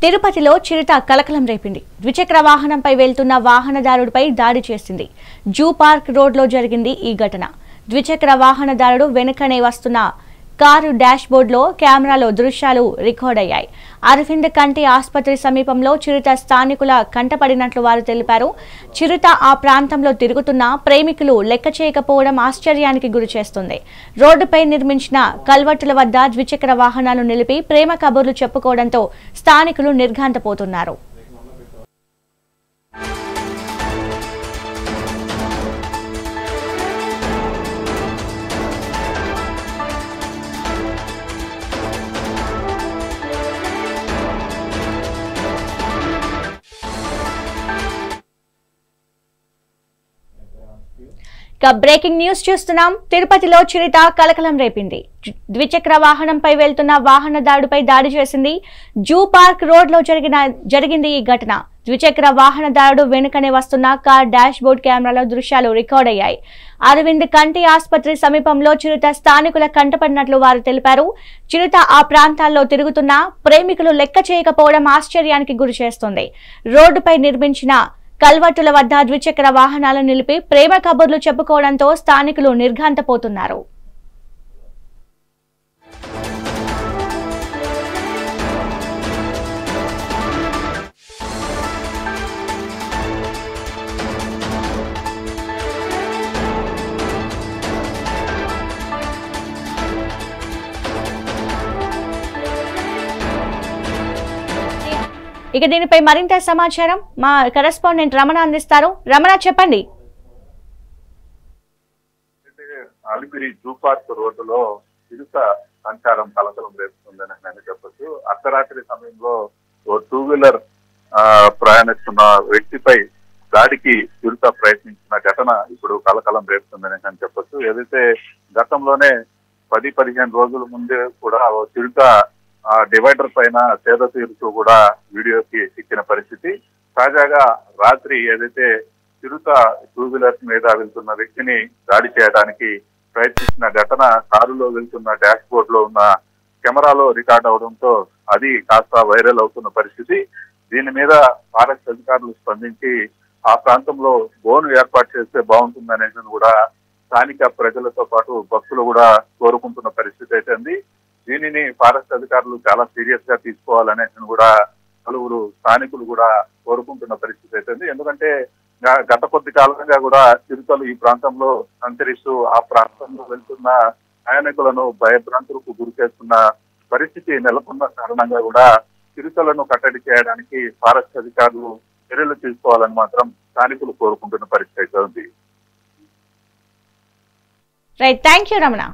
తిరుపతిలో చిరుత కలకలం రేపింది. ద్విచక్ర వాహనంపై వెళ్తున్న వాహనదారుడిపై దాడి చేసింది. జూ పార్క్ రోడ్లో జరిగింది ఈ ఘటన. ద్విచక్ర వాహనదారుడు వెనుకనే వస్తున్న కారు డాష్ బోర్డులో కెమెరాలో దృశ్యాలు రికార్డ్ అయ్యాయి. అరవింద్ కంటి ఆసుపత్రి సమీపంలో చిరుత స్థానికుల కంటపడినట్లు వారు తెలిపారు. చిరుత ఆ ప్రాంతంలో తిరుగుతున్న ప్రేమికులు లెక్క చేయకపోవడం ఆశ్చర్యానికి గురిచేస్తుంది. రోడ్డుపై నిర్మించిన కల్వర్టుల వద్ద ద్విచక్ర వాహనాలు నిలిపి ప్రేమ కబుర్లు చెప్పుకోవడంతో స్థానికులు నిర్ఘాంతపోతున్నారు. బ్రేకింగ్ న్యూస్ చూస్తున్నాం. తిరుపతిలో చిరుత కలకలం రేపింది. ద్విచక్ర వాహనంపై వెళ్తున్న వాహనదారుడిపై దాడి చేసింది. జూ పార్క్ రోడ్లో జరిగింది ఈ ఘటన. ద్విచక్ర వాహనదారుడు వెనుకనే వస్తున్న కార్ డాష్ బోర్డ్ కెమెరాలో దృశ్యాలు రికార్డ్ అయ్యాయి. అరవింద్ కంటి ఆసుపత్రి సమీపంలో చిరుత స్థానికుల కంటపడినట్లు వారు తెలిపారు. చిరుత ఆ ప్రాంతాల్లో తిరుగుతున్న ప్రేమికులు లెక్క చేయకపోవడం ఆశ్చర్యానికి గురిచేస్తుంది. రోడ్డుపై నిర్మించిన కల్వర్టుల వద్ద ద్విచక్ర వాహనాలు నిలిపి ప్రేమ కబుర్లు చెప్పుకోవడంతో స్థానికులు నిర్ఘాంతపోతున్నారు. ఇక దీనిపై మరింత సమాచారం మా కరెస్పాండెంట్ రమణ అందిస్తారు. రమణ, చెప్పండి. అలిపిరి జూ పార్క్ రోడ్డులో చిరుత సంచారం కలకలం రేపుతుందని నేను చెప్పొచ్చు. అర్ధరాత్రి సమయంలో ఓ 2-వీలర్ ప్రయాణిస్తున్న వ్యక్తిపై దాడికి చిరుత ప్రయత్నించిన ఘటన ఇప్పుడు కలకలం రేపుతుందని నేను చెప్పొచ్చు. ఏదైతే గతంలోనే 10-15 రోజుల ముందే కూడా ఓ చిరుత డివైడర్ పైన సేద తీరుతూ కూడా వీడియోకి ఎక్కిన పరిస్థితి. తాజాగా రాత్రి ఏదైతే చిరుత 2-వీలర్స్ మీద వెళ్తున్న వ్యక్తిని దాడి చేయడానికి ప్రయత్నించిన ఘటన కారులో వెళ్తున్న డాష్ బోర్డ్ లో ఉన్న కెమెరాలో రికార్డ్ అవడంతో అది కాస్త వైరల్ అవుతున్న పరిస్థితి. దీని మీద ఫారెస్ట్ అధికారులు స్పందించి ఆ ప్రాంతంలో బోను ఏర్పాటు చేస్తే బాగుంటుందనేది కూడా స్థానిక ప్రజలతో పాటు భక్తులు కూడా కోరుకుంటున్న పరిస్థితి అయితే ఉంది. దీనిని ఫారెస్ట్ అధికారులు చాలా సీరియస్ గా తీసుకోవాలనేది కూడా పలువురు స్థానికులు కూడా కోరుకుంటున్న పరిస్థితి అయితే ఉంది. ఎందుకంటే గత కొద్ది కాలంగా కూడా చిరుతలు ఈ ప్రాంతంలో సంచరిస్తూ ఆ ప్రాంతంలో వెళ్తున్న ప్రయాణికులను భయభ్రాంతులకు గురి చేస్తున్న పరిస్థితి నెలకొన్న కారణంగా కూడా చిరుతలను కట్టడి చేయడానికి ఫారెస్ట్ అధికారులు చర్యలు తీసుకోవాలని మాత్రం స్థానికులు కోరుకుంటున్న పరిస్థితి అయితే ఉంది. Right, thank you Ramana.